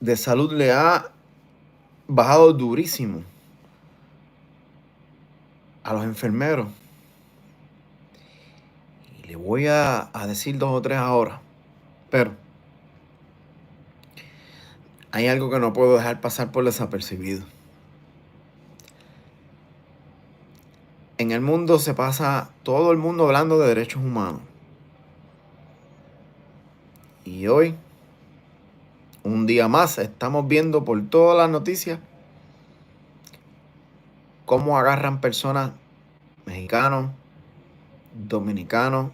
de salud le ha bajado durísimo a los enfermeros. Y le voy a decir dos o tres ahora. Pero hay algo que no puedo dejar pasar por desapercibido. En el mundo se pasa todo el mundo hablando de derechos humanos. Y hoy, un día más, estamos viendo por todas las noticias cómo agarran personas mexicanos, dominicanos,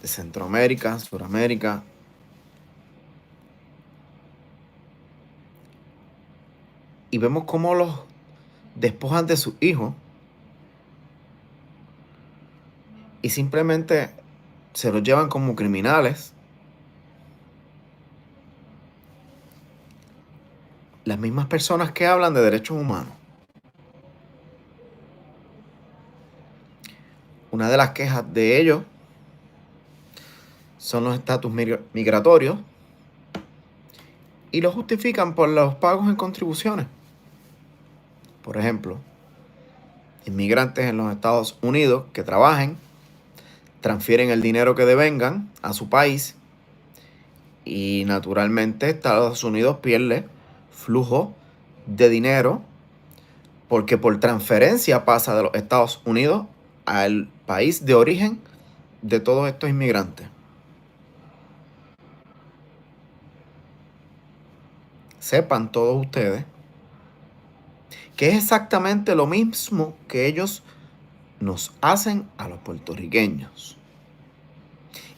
de Centroamérica, Suramérica. Y vemos cómo los despojan de sus hijos y simplemente se los llevan como criminales. Las mismas personas que hablan de derechos humanos. Una de las quejas de ellos son los estatus migratorios y lo justifican por los pagos en contribuciones. Por ejemplo, inmigrantes en los Estados Unidos que trabajen, transfieren el dinero que devengan a su país y naturalmente Estados Unidos pierde flujo de dinero porque por transferencia pasa de los Estados Unidos al país de origen de todos estos inmigrantes. Sepan todos ustedes que es exactamente lo mismo que ellos nos hacen a los puertorriqueños.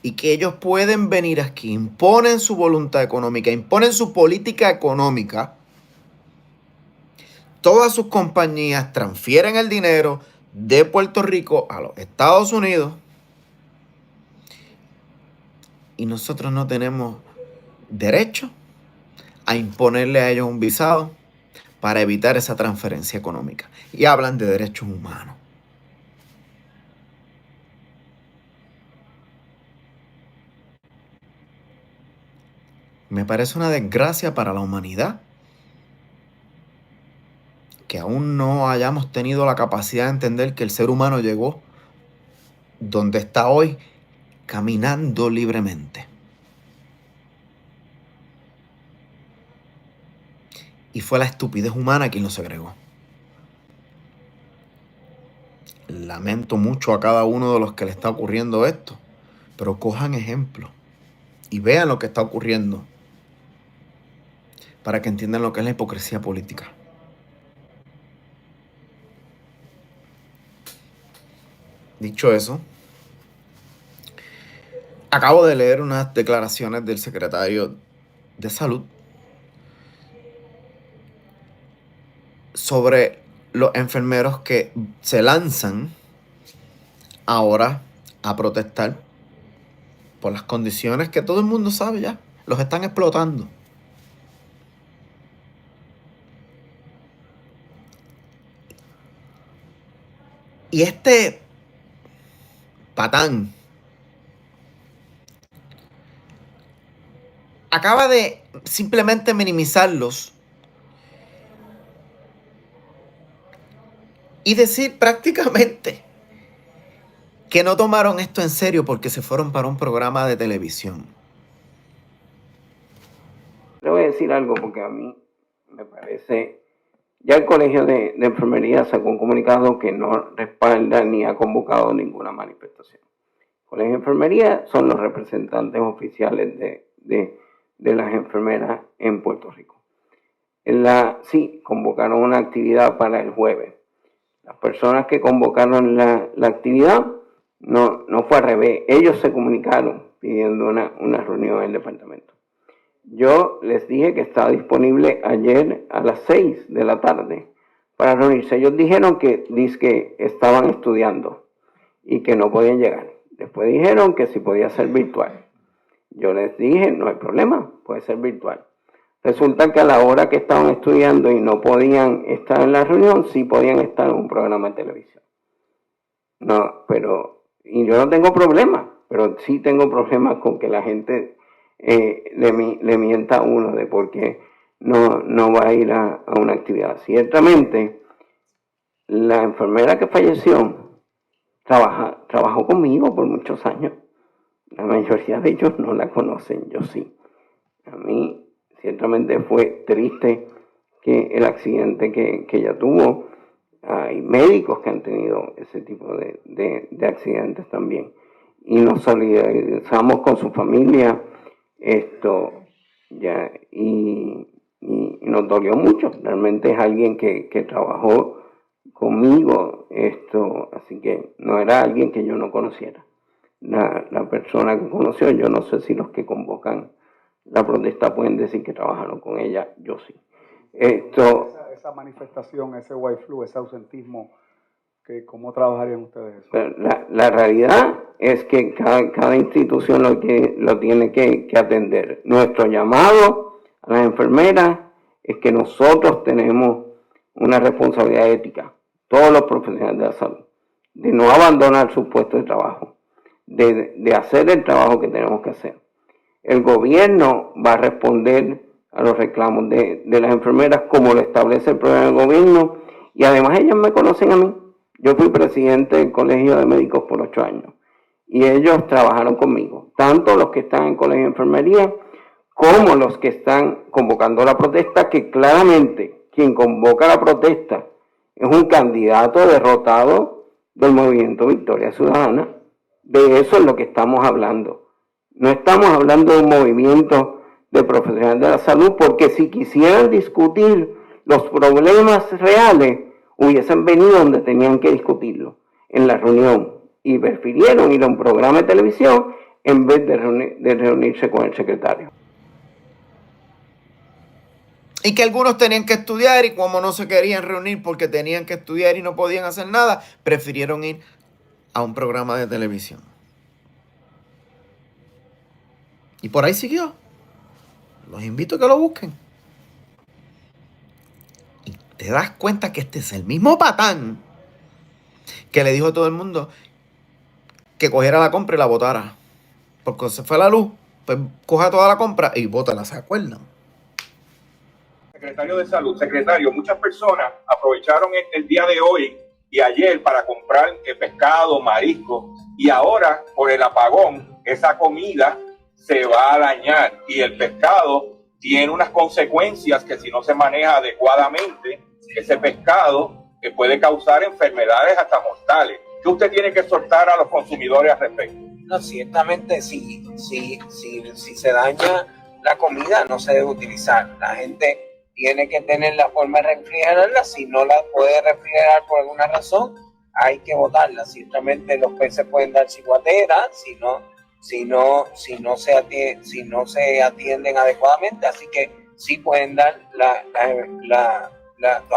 Y que ellos pueden venir aquí, imponen su voluntad económica, imponen su política económica. Todas sus compañías transfieren el dinero de Puerto Rico a los Estados Unidos. Y nosotros no tenemos derecho a imponerle a ellos un visado para evitar esa transferencia económica. Y hablan de derechos humanos. Me parece una desgracia para la humanidad que aún no hayamos tenido la capacidad de entender que el ser humano llegó donde está hoy, caminando libremente. Y fue la estupidez humana quien lo segregó. Lamento mucho a cada uno de los que le está ocurriendo esto, pero cojan ejemplo y vean lo que está ocurriendo para que entiendan lo que es la hipocresía política. Dicho eso, acabo de leer unas declaraciones del secretario de Salud sobre los enfermeros que se lanzan ahora a protestar por las condiciones que todo el mundo sabe ya. Los están explotando. Y este patán acaba de simplemente minimizarlos y decir prácticamente que no tomaron esto en serio porque se fueron para un programa de televisión. Le voy a decir algo porque a mí me parece, ya el Colegio de Enfermería sacó un comunicado que no respalda ni ha convocado ninguna manifestación. El Colegio de Enfermería son los representantes oficiales de las enfermeras en Puerto Rico. Sí, convocaron una actividad para el jueves. Las personas que convocaron la actividad no fue al revés. Ellos se comunicaron pidiendo una reunión en el departamento. Yo les dije que estaba disponible ayer a las 6 de la tarde para reunirse. Ellos dijeron que estaban estudiando y que no podían llegar. Después dijeron que si podía ser virtual. Yo les dije, no hay problema, puede ser virtual. Resulta que a la hora que estaban estudiando y no podían estar en la reunión, sí podían estar en un programa de televisión. Y yo no tengo problemas, pero sí tengo problemas con que la gente le mienta a uno de por qué no va a ir a una actividad. Ciertamente, la enfermera que falleció trabajó conmigo por muchos años. La mayoría de ellos no la conocen, yo sí. A mí ciertamente fue triste que el accidente que ella tuvo. Hay médicos que han tenido ese tipo de accidentes también. Y nos solidarizamos con su familia, y nos dolió mucho. Realmente es alguien que trabajó conmigo, así que no era alguien que yo no conociera. La persona que conoció, yo no sé si los que convocan la protesta pueden decir que trabajaron con ella, yo sí. Esa manifestación, ese white flu, ese ausentismo, ¿cómo trabajarían ustedes eso? La realidad es que cada institución lo tiene que atender. Nuestro llamado a las enfermeras es que nosotros tenemos una responsabilidad ética, todos los profesionales de la salud, de no abandonar sus puestos de trabajo, de hacer el trabajo que tenemos que hacer. El gobierno va a responder a los reclamos de las enfermeras como lo establece el programa del gobierno, y además ellas me conocen a mí. Yo fui presidente del Colegio de Médicos por 8 años y ellos trabajaron conmigo, tanto los que están en Colegio de Enfermería como los que están convocando la protesta, que claramente quien convoca la protesta es un candidato derrotado del movimiento Victoria Ciudadana. De eso es lo que estamos hablando. No estamos hablando de un movimiento de profesionales de la salud, porque si quisieran discutir los problemas reales, hubiesen venido donde tenían que discutirlo, en la reunión, y prefirieron ir a un programa de televisión en vez de reunirse con el secretario. Y que algunos tenían que estudiar, y como no se querían reunir porque tenían que estudiar y no podían hacer nada, prefirieron ir a un programa de televisión. Y por ahí siguió. Los invito a que lo busquen. Y te das cuenta que este es el mismo patán que le dijo a todo el mundo que cogiera la compra y la botara. Porque se fue la luz, pues coja toda la compra y bótala, ¿se acuerdan? Secretario de Salud, secretario, muchas personas aprovecharon el día de hoy y ayer para comprar pescado, marisco, y ahora por el apagón esa comida se va a dañar y el pescado tiene unas consecuencias que si no se maneja adecuadamente, ese pescado que puede causar enfermedades hasta mortales. ¿Qué usted tiene que exhortar a los consumidores al respecto? No, ciertamente si se daña la comida no se debe utilizar. La gente tiene que tener la forma de refrigerarla. Si no la puede refrigerar por alguna razón, hay que botarla. Ciertamente los peces pueden dar ciguatera si no se atienden adecuadamente, así que sí pueden dar los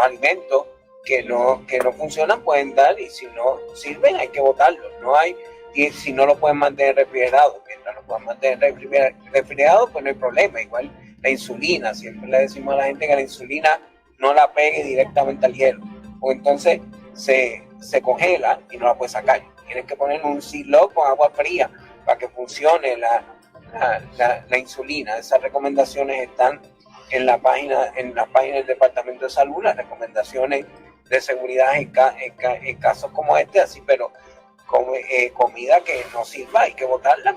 alimentos que no funcionan, pueden dar, y si no sirven hay que botarlos. Y si no lo pueden mantener refrigerado, mientras lo puedan mantener refrigerado, pues no hay problema. Igual la insulina, siempre le decimos a la gente que la insulina no la pegue directamente al hielo, o entonces se congela y no la puedes sacar. Tienes que poner un Ziploc con agua fría para que funcione la insulina. Esas recomendaciones están en la página del Departamento de Salud, las recomendaciones de seguridad en casos como este, así, pero comida que no sirva hay que botarla.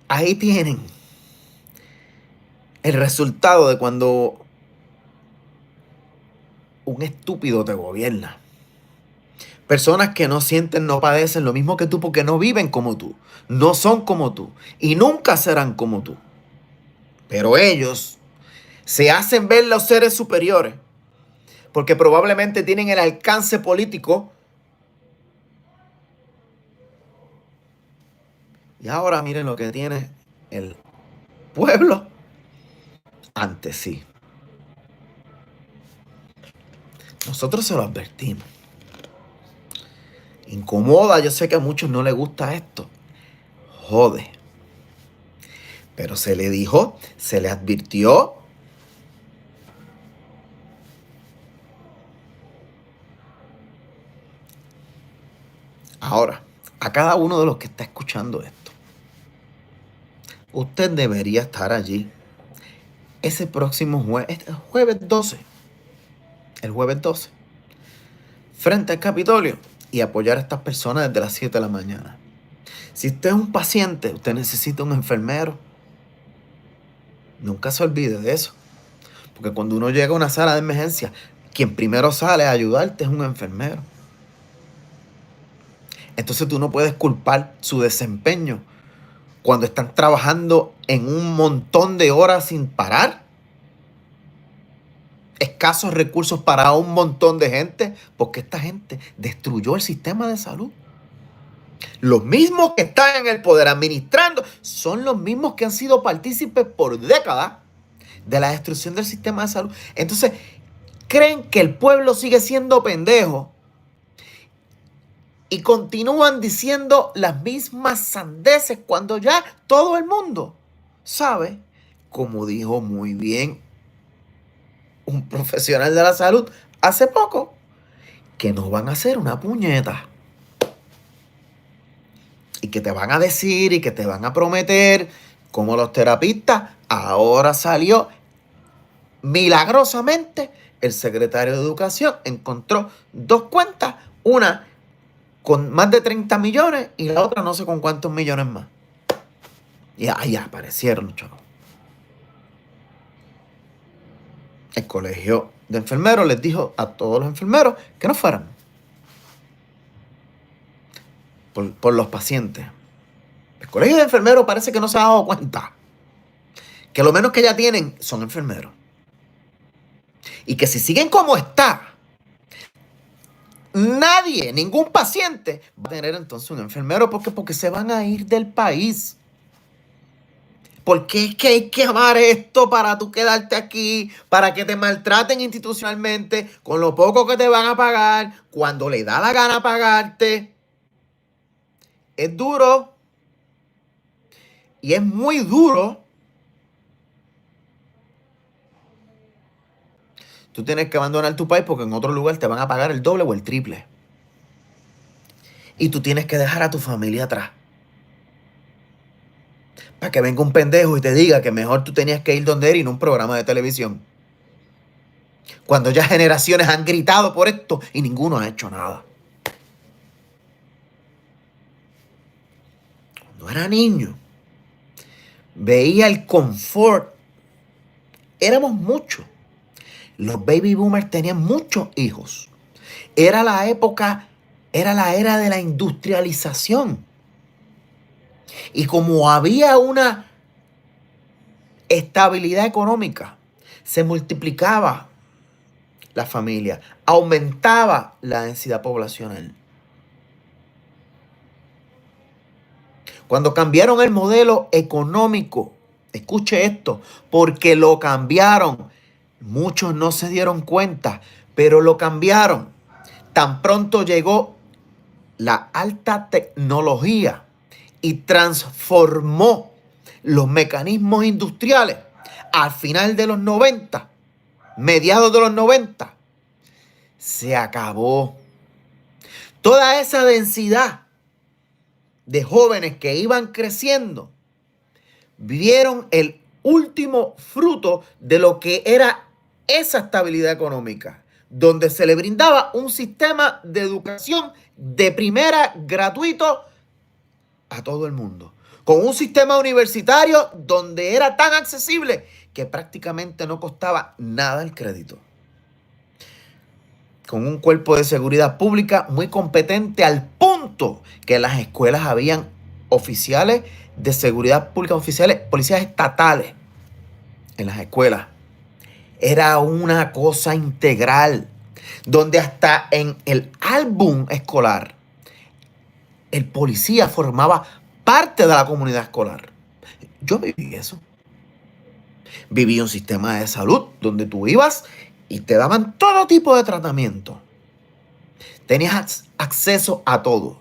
Ahí tienen el resultado de cuando un estúpido te gobierna. Personas que no sienten, no padecen lo mismo que tú porque no viven como tú, no son como tú y nunca serán como tú. Pero ellos se hacen ver los seres superiores porque probablemente tienen el alcance político. Y ahora miren lo que tiene el pueblo ante sí. Nosotros se lo advertimos. Incomoda, yo sé que a muchos no les gusta esto. Jode. Pero se le dijo, se le advirtió. Ahora, a cada uno de los que está escuchando esto, usted debería estar allí ese próximo jueves 12, el jueves 12, frente al Capitolio y apoyar a estas personas desde las 7 de la mañana. Si usted es un paciente, usted necesita un enfermero. Nunca se olvide de eso. Porque cuando uno llega a una sala de emergencia, quien primero sale a ayudarte es un enfermero. Entonces tú no puedes culpar su desempeño cuando están trabajando en un montón de horas sin parar. Escasos recursos para un montón de gente, porque esta gente destruyó el sistema de salud. Los mismos que están en el poder administrando son los mismos que han sido partícipes por décadas de la destrucción del sistema de salud. Entonces, creen que el pueblo sigue siendo pendejo y continúan diciendo las mismas sandeces cuando ya todo el mundo sabe, como dijo muy bien un profesional de la salud hace poco, que no van a hacer una puñeta. Y que te van a decir y que te van a prometer, como los terapistas. Ahora salió milagrosamente el secretario de Educación, encontró dos cuentas, una con más de 30 millones y la otra no sé con cuántos millones más. Y ahí aparecieron, chavos. El colegio de enfermeros les dijo a todos los enfermeros que no fueran por los pacientes. El colegio de enfermeros parece que no se ha dado cuenta que lo menos que ya tienen son enfermeros. Y que si siguen como está, nadie, ningún paciente va a tener entonces un enfermero. ¿Por qué? Porque se van a ir del país. Porque es que hay que amar esto para tú quedarte aquí, para que te maltraten institucionalmente con lo poco que te van a pagar, cuando le da la gana pagarte. Es duro. Y es muy duro. Tú tienes que abandonar tu país porque en otro lugar te van a pagar el doble o el triple. Y tú tienes que dejar a tu familia atrás. Para que venga un pendejo y te diga que mejor tú tenías que ir donde era y no un programa de televisión. Cuando ya generaciones han gritado por esto y ninguno ha hecho nada. Cuando era niño, veía el confort. Éramos muchos. Los baby boomers tenían muchos hijos. Era la época, era la era de la industrialización. Y como había una estabilidad económica, se multiplicaba la familia, aumentaba la densidad poblacional. Cuando cambiaron el modelo económico, escuche esto, porque lo cambiaron, muchos no se dieron cuenta, pero lo cambiaron. Tan pronto llegó la alta tecnología y transformó los mecanismos industriales al final de los 90, mediados de los 90, se acabó. Toda esa densidad de jóvenes que iban creciendo vieron el último fruto de lo que era esa estabilidad económica, donde se le brindaba un sistema de educación de primera gratuito a todo el mundo, con un sistema universitario donde era tan accesible que prácticamente no costaba nada el crédito, con un cuerpo de seguridad pública muy competente al punto que en las escuelas habían oficiales de seguridad pública, oficiales, policías estatales en las escuelas. Era una cosa integral, donde hasta en el álbum escolar el policía formaba parte de la comunidad escolar. Yo viví eso. Viví un sistema de salud donde tú ibas y te daban todo tipo de tratamiento. Tenías acceso a todo.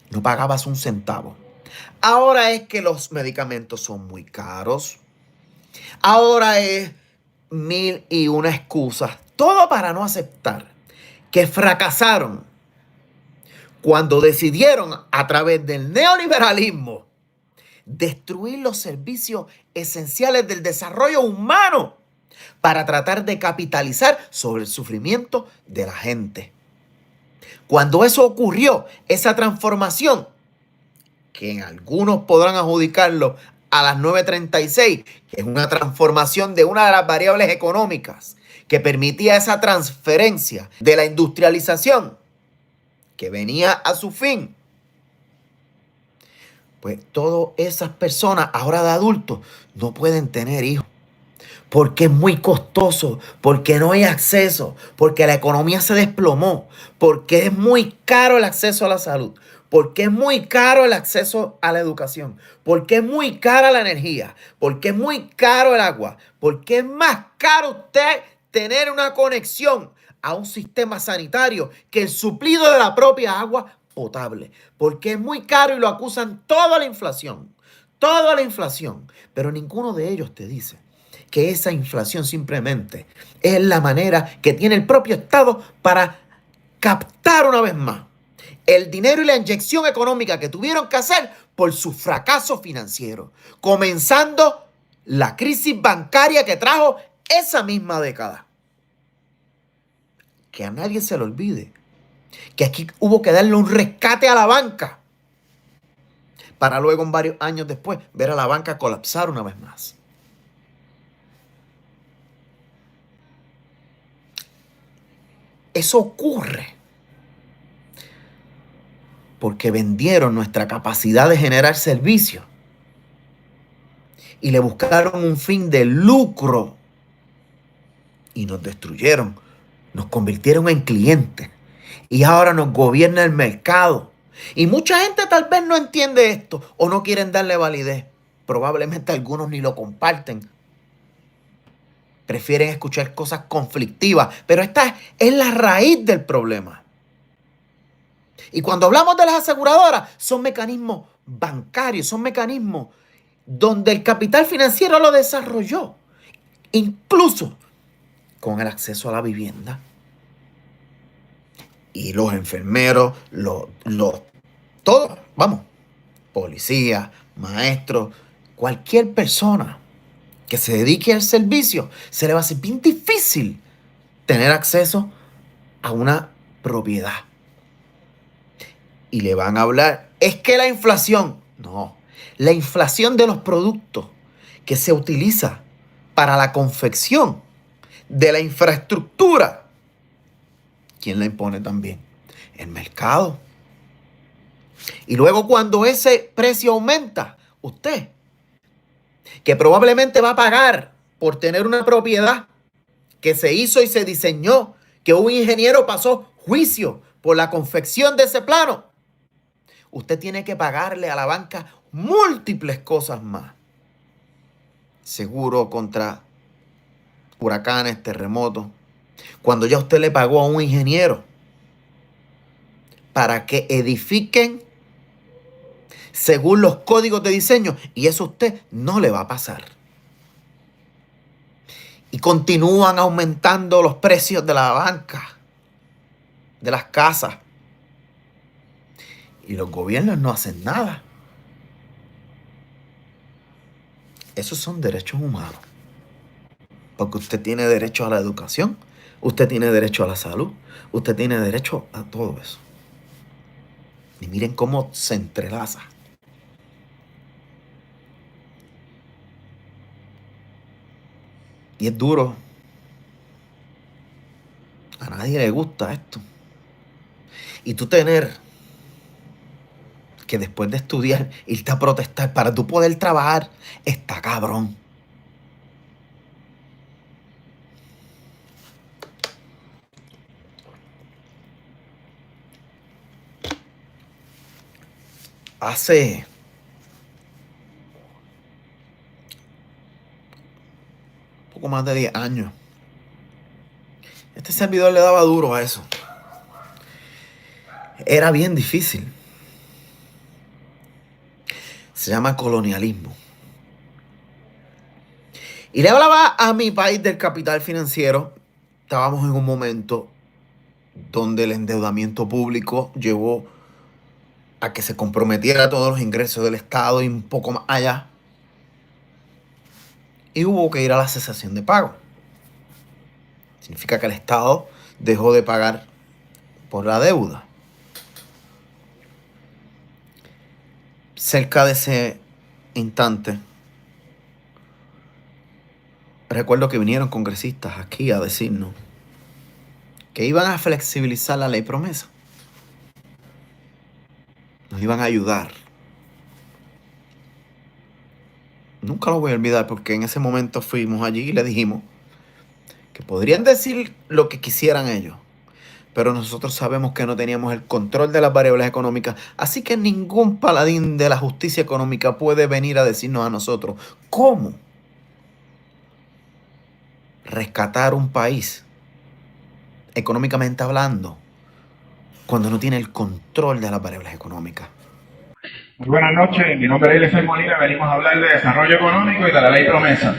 No pagabas un centavo. Ahora es que los medicamentos son muy caros. Ahora es 1001 excusas. Todo para no aceptar que fracasaron cuando decidieron a través del neoliberalismo destruir los servicios esenciales del desarrollo humano para tratar de capitalizar sobre el sufrimiento de la gente. Cuando eso ocurrió, esa transformación, que en algunos podrán adjudicarlo a las 936, que es una transformación de una de las variables económicas que permitía esa transferencia de la industrialización que venía a su fin, pues todas esas personas ahora de adultos no pueden tener hijos porque es muy costoso, porque no hay acceso, porque la economía se desplomó, porque es muy caro el acceso a la salud, porque es muy caro el acceso a la educación, porque es muy cara la energía, porque es muy caro el agua, porque es más caro usted tener una conexión a un sistema sanitario que el suplido de la propia agua potable, porque es muy caro y lo acusan toda la inflación, pero ninguno de ellos te dice que esa inflación simplemente es la manera que tiene el propio Estado para captar una vez más el dinero y la inyección económica que tuvieron que hacer por su fracaso financiero, comenzando la crisis bancaria que trajo esa misma década. Que a nadie se le olvide que aquí hubo que darle un rescate a la banca para luego, en varios años después, ver a la banca colapsar una vez más. Eso ocurre porque vendieron nuestra capacidad de generar servicios y le buscaron un fin de lucro y nos destruyeron, nos convirtieron en clientes y ahora nos gobierna el mercado. Y mucha gente tal vez no entiende esto o no quieren darle validez. Probablemente algunos ni lo comparten. Prefieren escuchar cosas conflictivas, pero esta es la raíz del problema. Y cuando hablamos de las aseguradoras, son mecanismos bancarios, son mecanismos donde el capital financiero lo desarrolló, incluso con el acceso a la vivienda. Y los enfermeros, todos, policías, maestros, cualquier persona que se dedique al servicio, se le va a hacer bien difícil tener acceso a una propiedad. Y le van a hablar, es que la inflación, no, la inflación de los productos que se utiliza para la confección de la infraestructura, ¿quién la impone también? El mercado. Y luego cuando ese precio aumenta, usted, que probablemente va a pagar por tener una propiedad que se hizo y se diseñó, que un ingeniero pasó juicio por la confección de ese plano, usted tiene que pagarle a la banca múltiples cosas más. Seguro contra huracanes, terremotos. Cuando ya usted le pagó a un ingeniero para que edifiquen según los códigos de diseño, y eso a usted no le va a pasar. Y continúan aumentando los precios de la banca, de las casas. Y los gobiernos no hacen nada. Esos son derechos humanos. Porque usted tiene derecho a la educación, usted tiene derecho a la salud, usted tiene derecho a todo eso. Y miren cómo se entrelaza. Y es duro. A nadie le gusta esto. Y tú tener que después de estudiar irte a protestar para tú poder trabajar, está cabrón. Hace poco más de 10 años, este servidor le daba duro a eso. Era bien difícil. Se llama colonialismo. Y le hablaba a mi país del capital financiero. Estábamos en un momento donde el endeudamiento público llevó a que se comprometiera todos los ingresos del Estado y un poco más allá. Y hubo que ir a la cesación de pago. Significa que el Estado dejó de pagar por la deuda. Cerca de ese instante, recuerdo que vinieron congresistas aquí a decirnos que iban a flexibilizar la ley promesa. Nos iban a ayudar. Nunca lo voy a olvidar porque en ese momento fuimos allí y le dijimos que podrían decir lo que quisieran ellos, pero nosotros sabemos que no teníamos el control de las variables económicas, así que ningún paladín de la justicia económica puede venir a decirnos a nosotros cómo rescatar un país, económicamente hablando, cuando no tiene el control de las variables económicas. Muy buenas noches, mi nombre es Eliezer Molina, venimos a hablar de desarrollo económico y de la ley promesa.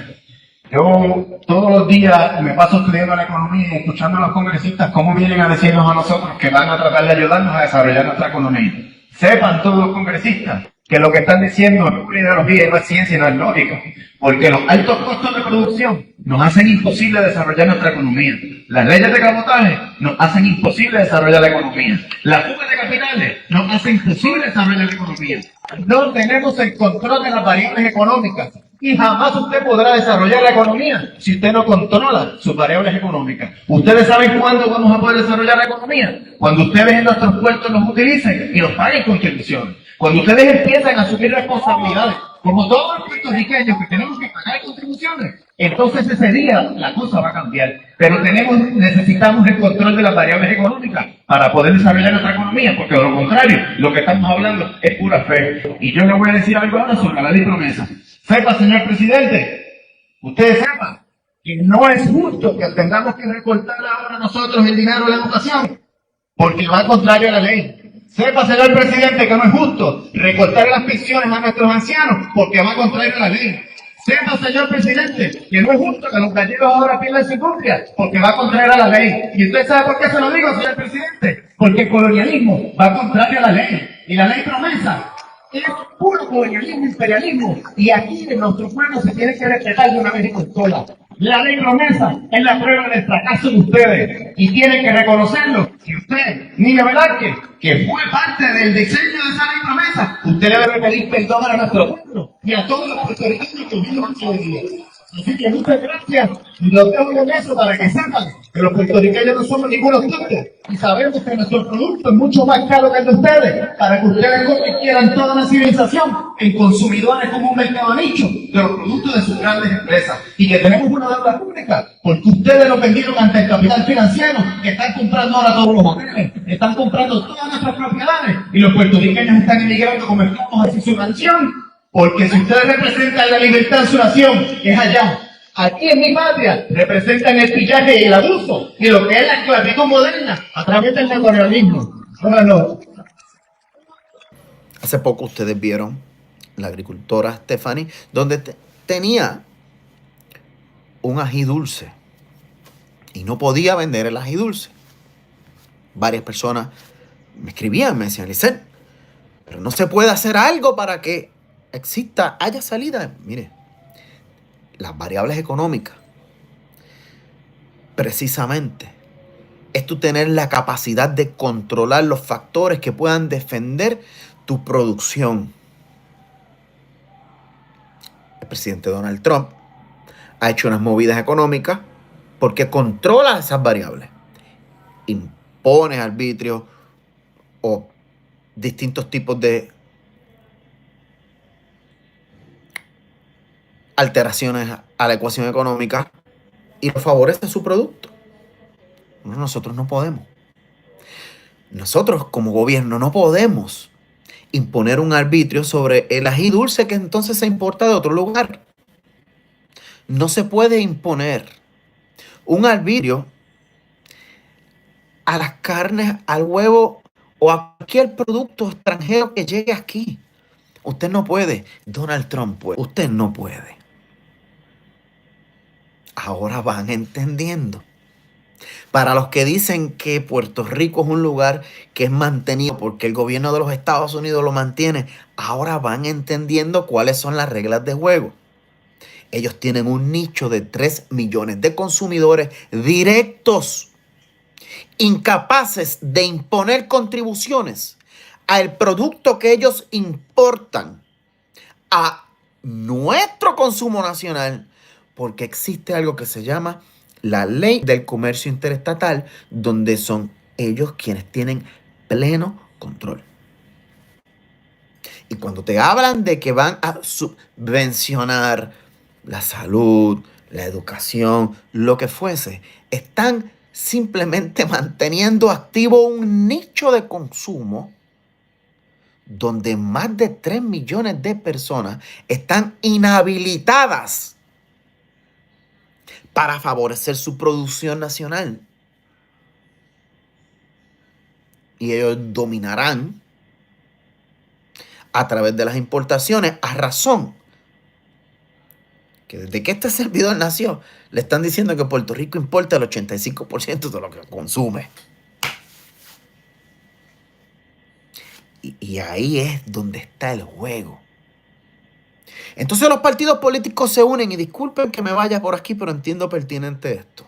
Yo todos los días me paso estudiando la economía y escuchando a los congresistas cómo vienen a decirnos a nosotros que van a tratar de ayudarnos a desarrollar nuestra economía. Sepan todos los congresistas que lo que están diciendo no es una ideología, no es ciencia, no es lógica, porque los altos costos de producción nos hacen imposible desarrollar nuestra economía. Las leyes de cabotaje nos hacen imposible desarrollar la economía. Las fugas de capitales nos hacen imposible desarrollar la economía. No tenemos el control de las variables económicas y jamás usted podrá desarrollar la economía si usted no controla sus variables económicas. ¿Ustedes saben cuándo vamos a poder desarrollar la economía? Cuando ustedes en nuestros puertos los utilicen y nos paguen contribuciones. Cuando ustedes empiezan a asumir responsabilidades, como todos los puertorriqueños que tenemos que pagar contribuciones, entonces ese día la cosa va a cambiar. Pero necesitamos el control de las variables económicas para poder desarrollar nuestra economía, porque de lo contrario, lo que estamos hablando es pura fe. Y yo le voy a decir algo ahora sobre la ley promesa. Sepa, señor presidente, ustedes sepan que no es justo que tengamos que recortar ahora nosotros el dinero de la educación, porque va contrario a la ley. Sepa, señor presidente, que no es justo recortar las pensiones a nuestros ancianos, porque va contrario a la ley. Sepa, señor presidente, que no es justo que los gallegos ahora pierdan su industria, porque va contrario a la ley. ¿Y usted sabe por qué se lo digo, señor presidente? Porque el colonialismo va contrario a la ley. Y la ley promesa es puro colonialismo, imperialismo. Y aquí en nuestro pueblo se tiene que respetar de una vez y por todas. La ley promesa es la prueba del fracaso de ustedes. Y tienen que reconocerlo. Si usted, Niña Velázquez, que fue parte del diseño de esa ley promesa, usted debe pedir perdón a nuestro pueblo y a todos los puertorriqueños que vivimos hoy día. Así que muchas gracias y los dejo en eso para que sepan que los puertorriqueños no somos ningunos tontos y sabemos que nuestro producto es mucho más caro que el de ustedes, para que ustedes quieran toda una civilización en consumidores como un mercado nicho de los productos de sus grandes empresas, y que tenemos una deuda pública porque ustedes nos vendieron ante el capital financiero, que están comprando ahora todos los hoteles, están comprando todas nuestras propiedades y los puertorriqueños están emigrando como esclavos hacia su nación. Porque si ustedes representan la libertad en su nación, que es allá, aquí en mi patria, representan el pillaje y el abuso, y lo que es la esclavitud moderna, a través del neoliberalismo. Bueno. Hace poco ustedes vieron la agricultora Stephanie, donde tenía un ají dulce y no podía vender el ají dulce. Varias personas me escribían, me decían, Eliezer, pero no se puede hacer algo para que haya salida. Mire, las variables económicas, precisamente, es tú tener la capacidad de controlar los factores que puedan defender tu producción. El presidente Donald Trump ha hecho unas movidas económicas porque controla esas variables. Impone arbitrio o distintos tipos de alteraciones a la ecuación económica y lo favorece su producto. Nosotros no podemos. Nosotros como gobierno no podemos imponer un arbitrio sobre el ají dulce que entonces se importa de otro lugar. No se puede imponer un arbitrio a las carnes, al huevo o a cualquier producto extranjero que llegue aquí. Usted no puede. Donald Trump puede. Usted no puede. Ahora van entendiendo. Para los que dicen que Puerto Rico es un lugar que es mantenido porque el gobierno de los Estados Unidos lo mantiene, ahora van entendiendo cuáles son las reglas de juego. Ellos tienen un nicho de 3 millones de consumidores directos, incapaces de imponer contribuciones al producto que ellos importan a nuestro consumo nacional, porque existe algo que se llama la ley del comercio interestatal, donde son ellos quienes tienen pleno control. Y cuando te hablan de que van a subvencionar la salud, la educación, lo que fuese, están simplemente manteniendo activo un nicho de consumo donde más de 3 millones de personas están inhabilitadas para favorecer su producción nacional. Y ellos dominarán a través de las importaciones, a razón que desde que este servidor nació, le están diciendo que Puerto Rico importa el 85% de lo que consume. Y ahí es donde está el juego. Entonces los partidos políticos se unen, y disculpen que me vaya por aquí, pero entiendo pertinente esto.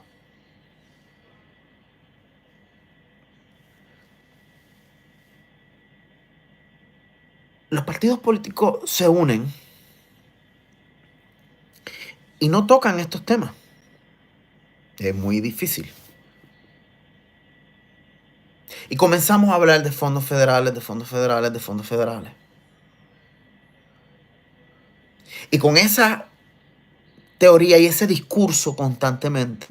Los partidos políticos se unen y no tocan estos temas. Es muy difícil. Y comenzamos a hablar de fondos federales, de fondos federales, de fondos federales. Y con esa teoría y ese discurso constantemente,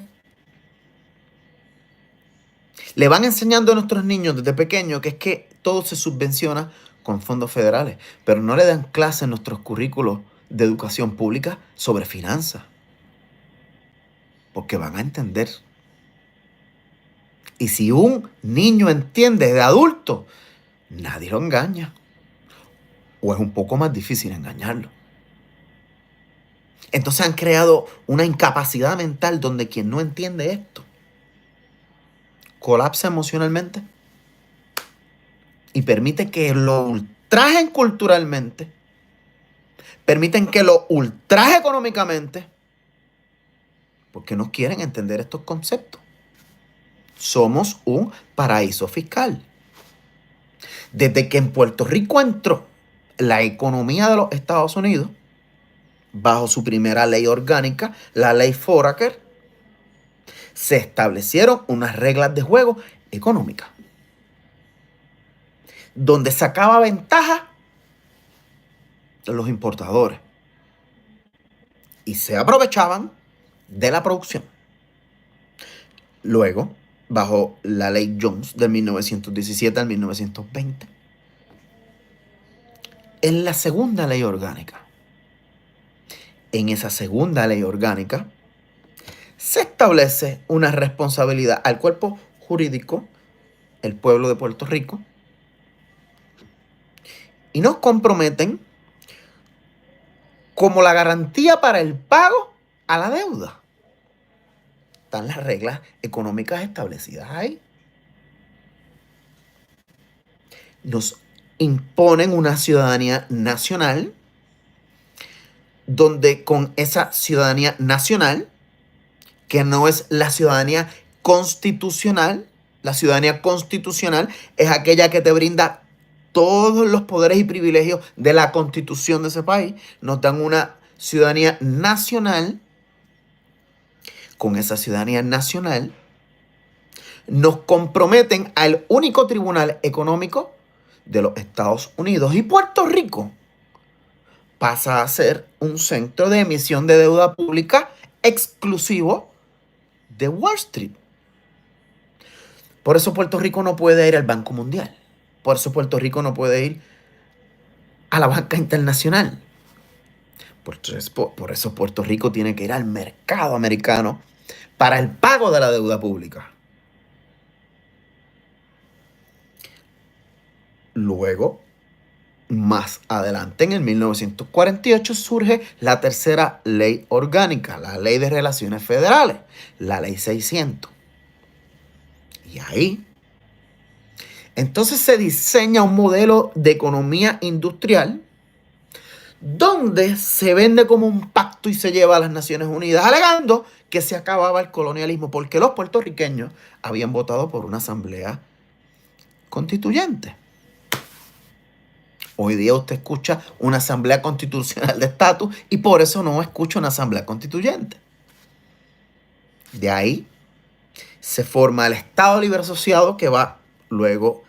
le van enseñando a nuestros niños desde pequeños que es que todo se subvenciona con fondos federales, pero no le dan clase en nuestros currículos de educación pública sobre finanzas, porque van a entender. Y si un niño entiende de adulto, nadie lo engaña, o es un poco más difícil engañarlo. Entonces han creado una incapacidad mental donde quien no entiende esto colapsa emocionalmente y permite que lo ultrajen culturalmente, permiten que lo ultraje económicamente, porque no quieren entender estos conceptos. Somos un paraíso fiscal. Desde que en Puerto Rico entró la economía de los Estados Unidos, bajo su primera ley orgánica, la ley Foraker, se establecieron unas reglas de juego económicas, donde sacaba ventaja de los importadores y se aprovechaban de la producción. Luego, bajo la ley Jones de 1917 al 1920, en la segunda ley orgánica, en esa segunda ley orgánica, se establece una responsabilidad al cuerpo jurídico, el pueblo de Puerto Rico, y nos comprometen como la garantía para el pago a la deuda. Están las reglas económicas establecidas ahí. Nos imponen una ciudadanía nacional, donde con esa ciudadanía nacional, que no es la ciudadanía constitucional, la ciudadanía constitucional es aquella que te brinda todos los poderes y privilegios de la constitución de ese país. Nos dan una ciudadanía nacional. Con esa ciudadanía nacional nos comprometen al único tribunal económico de los Estados Unidos, y Puerto Rico pasa a ser un centro de emisión de deuda pública exclusivo de Wall Street. Por eso Puerto Rico no puede ir al Banco Mundial. Por eso Puerto Rico no puede ir a la banca internacional. Por eso Puerto Rico tiene que ir al mercado americano para el pago de la deuda pública. Luego, más adelante, en el 1948, surge la tercera ley orgánica, la Ley de Relaciones Federales, la Ley 600. Y ahí, entonces se diseña un modelo de economía industrial donde se vende como un pacto y se lleva a las Naciones Unidas, alegando que se acababa el colonialismo, porque los puertorriqueños habían votado por una asamblea constituyente. Hoy día usted escucha una asamblea constitucional de estatus y por eso no escucha una asamblea constituyente. De ahí se forma el Estado Libre Asociado, que va luego,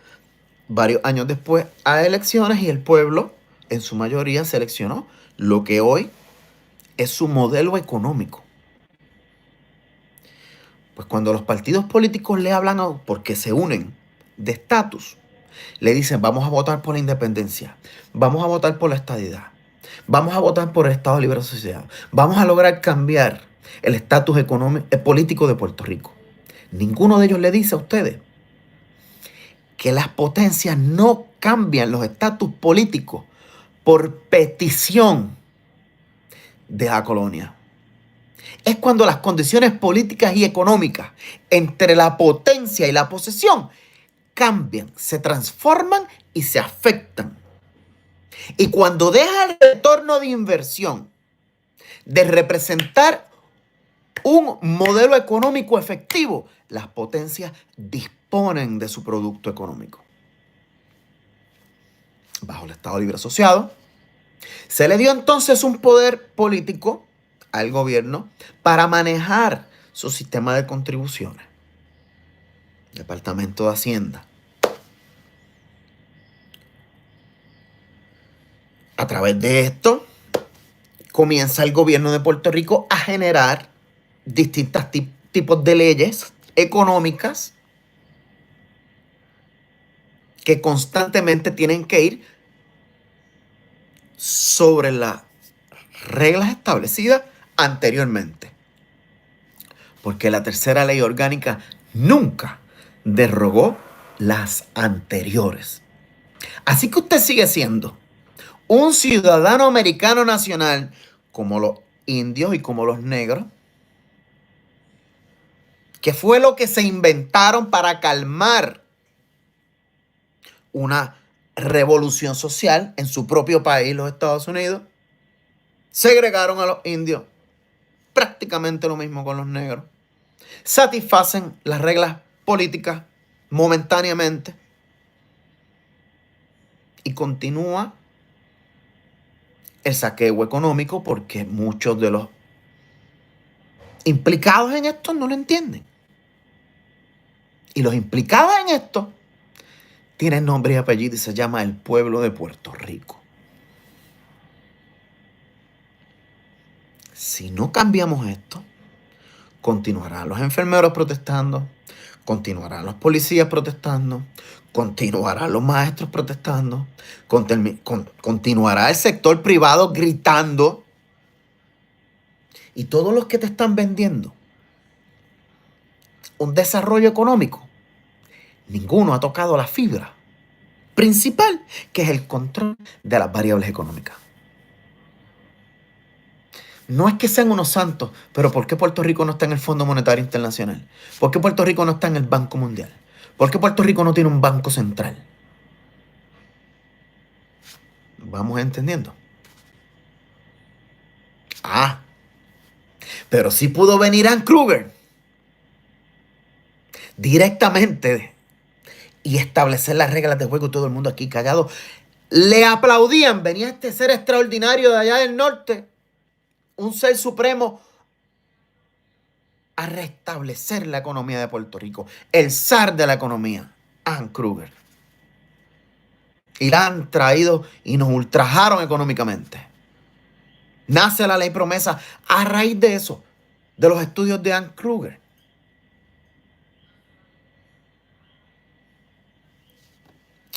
varios años después, a elecciones, y el pueblo en su mayoría seleccionó lo que hoy es su modelo económico. Pues cuando los partidos políticos le hablan, porque se unen de estatus, le dicen vamos a votar por la independencia, vamos a votar por la estadidad, vamos a votar por el Estado Libre Asociado, vamos a lograr cambiar el estatus político de Puerto Rico. Ninguno de ellos le dice a ustedes que las potencias no cambian los estatus políticos por petición de la colonia. Es cuando las condiciones políticas y económicas entre la potencia y la posesión cambian, se transforman y se afectan. Y cuando deja el retorno de inversión de representar un modelo económico efectivo, las potencias disponen de su producto económico. Bajo el Estado Libre Asociado, se le dio entonces un poder político al gobierno para manejar su sistema de contribuciones. Departamento de Hacienda. A través de esto, comienza el gobierno de Puerto Rico a generar distintos tipos de leyes económicas que constantemente tienen que ir sobre las reglas establecidas anteriormente. Porque la tercera ley orgánica nunca derogó las anteriores. Así que usted sigue siendo un ciudadano americano nacional como los indios y como los negros, que fue lo que se inventaron para calmar una revolución social en su propio país, los Estados Unidos. Segregaron a los indios, prácticamente lo mismo con los negros. Satisfacen las reglas políticas momentáneamente y continúa el saqueo económico, porque muchos de los implicados en esto no lo entienden. Y los implicados en esto tienen nombre y apellido y se llama el pueblo de Puerto Rico. Si no cambiamos esto, continuarán los enfermeros protestando, continuarán los policías protestando, continuarán los maestros protestando, continuará el sector privado gritando, y todos los que te están vendiendo un desarrollo económico, ninguno ha tocado la fibra principal, que es el control de las variables económicas. No es que sean unos santos, pero ¿por qué Puerto Rico no está en el Fondo Monetario Internacional? ¿Por qué Puerto Rico no está en el Banco Mundial? ¿Por qué Puerto Rico no tiene un banco central? ¿Vamos entendiendo? Pero sí pudo venir Ann Kruger directamente y establecer las reglas de juego, y todo el mundo aquí callado le aplaudían. Venía este ser extraordinario de allá del norte, un ser supremo, a restablecer la economía de Puerto Rico. El zar de la economía, Ann Kruger. Y la han traído y nos ultrajaron económicamente. Nace la ley promesa a raíz de eso, de los estudios de Ann Kruger.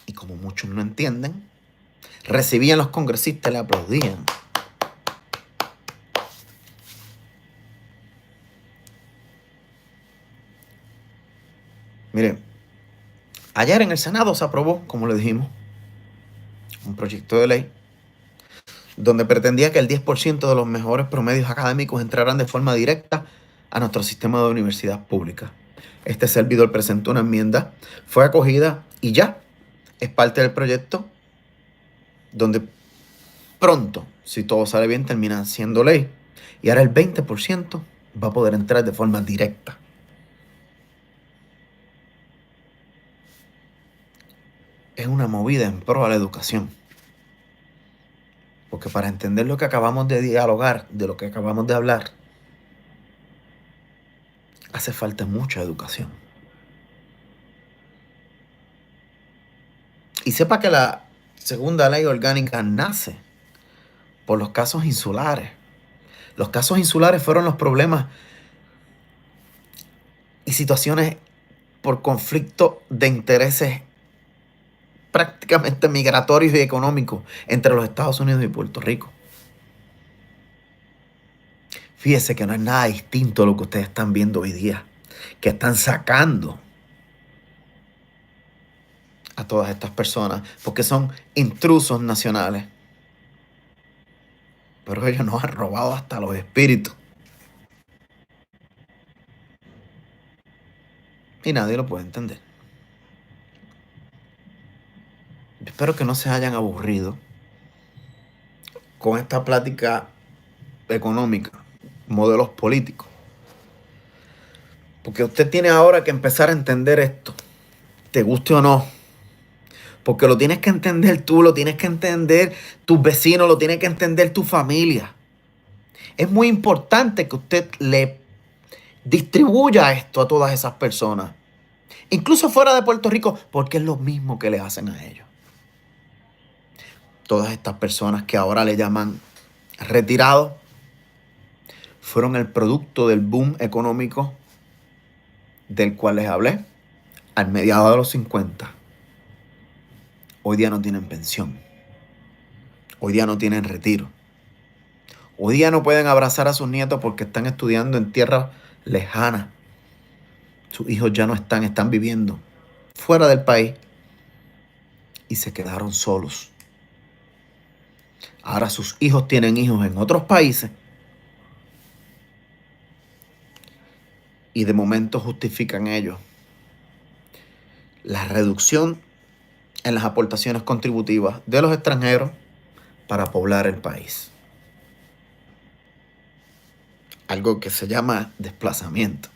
Y como muchos no entienden, recibían los congresistas y le aplaudían. Miren, ayer en el Senado se aprobó, como le dijimos, un proyecto de ley donde pretendía que el 10% de los mejores promedios académicos entraran de forma directa a nuestro sistema de universidad pública. Este servidor presentó una enmienda, fue acogida y ya es parte del proyecto donde pronto, si todo sale bien, termina siendo ley. Y ahora el 20% va a poder entrar de forma directa. Es una movida en pro a la educación. Porque para entender lo que acabamos de dialogar, de lo que acabamos de hablar, hace falta mucha educación. Y sepa que la segunda ley orgánica nace por los casos insulares. Los casos insulares fueron los problemas y situaciones por conflicto de intereses prácticamente migratorios y económicos entre los Estados Unidos y Puerto Rico. Fíjese que no es nada distinto a lo que ustedes están viendo hoy día, que están sacando a todas estas personas porque son intrusos nacionales. Pero ellos nos han robado hasta los espíritus. Y nadie lo puede entender. Espero que no se hayan aburrido con esta plática económica, modelos políticos. Porque usted tiene ahora que empezar a entender esto, te guste o no. Porque lo tienes que entender tú, lo tienes que entender tus vecinos, lo tiene que entender tu familia. Es muy importante que usted le distribuya esto a todas esas personas. Incluso fuera de Puerto Rico, porque es lo mismo que le hacen a ellos. Todas estas personas que ahora le llaman retirados fueron el producto del boom económico del cual les hablé al mediados de los 50. Hoy día no tienen pensión. Hoy día no tienen retiro. Hoy día no pueden abrazar a sus nietos porque están estudiando en tierras lejanas. Sus hijos ya no están viviendo fuera del país y se quedaron solos. Ahora sus hijos tienen hijos en otros países y de momento justifican ellos la reducción en las aportaciones contributivas de los extranjeros para poblar el país. Algo que se llama desplazamiento.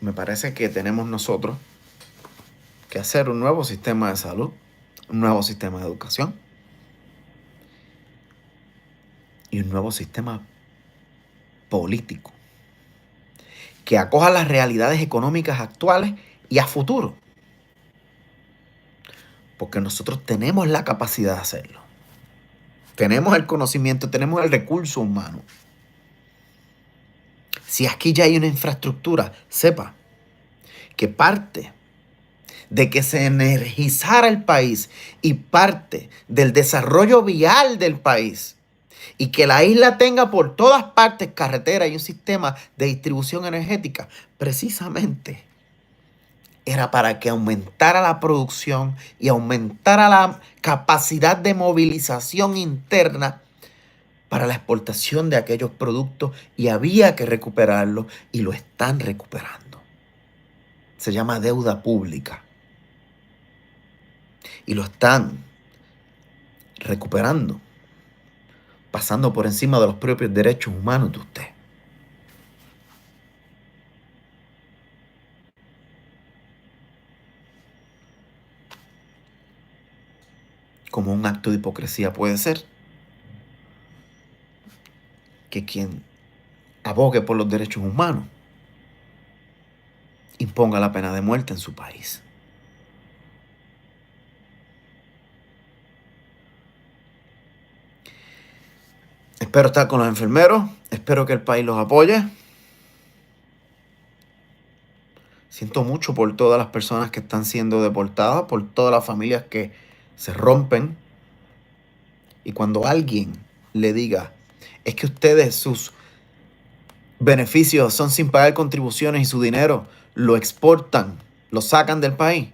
Me parece que tenemos nosotros que hacer un nuevo sistema de salud, un nuevo sistema de educación y un nuevo sistema político que acoja las realidades económicas actuales y a futuro. Porque nosotros tenemos la capacidad de hacerlo. Tenemos el conocimiento, tenemos el recurso humano. Si aquí ya hay una infraestructura, sepa que parte de que se energizara el país y parte del desarrollo vial del país y que la isla tenga por todas partes carreteras y un sistema de distribución energética, precisamente era para que aumentara la producción y aumentara la capacidad de movilización interna para la exportación de aquellos productos y había que recuperarlo y lo están recuperando. Se llama deuda pública y lo están recuperando, pasando por encima de los propios derechos humanos de usted. Como un acto de hipocresía puede ser que quien abogue por los derechos humanos imponga la pena de muerte en su país. Espero estar con los enfermeros, espero que el país los apoye. Siento mucho por todas las personas que están siendo deportadas, por todas las familias que se rompen. Y cuando alguien le diga, es que ustedes sus beneficios son sin pagar contribuciones y su dinero lo exportan, lo sacan del país,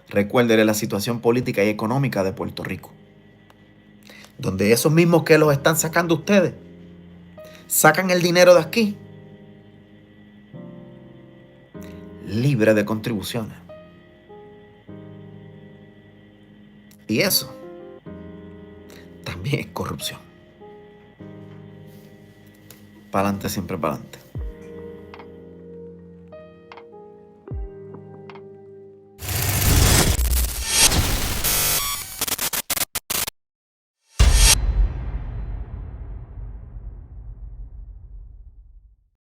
recuérdele la situación política y económica de Puerto Rico. donde esos mismos que los están sacando ustedes, sacan el dinero de aquí, libre de contribuciones. Y eso también es corrupción. Para adelante, siempre para adelante.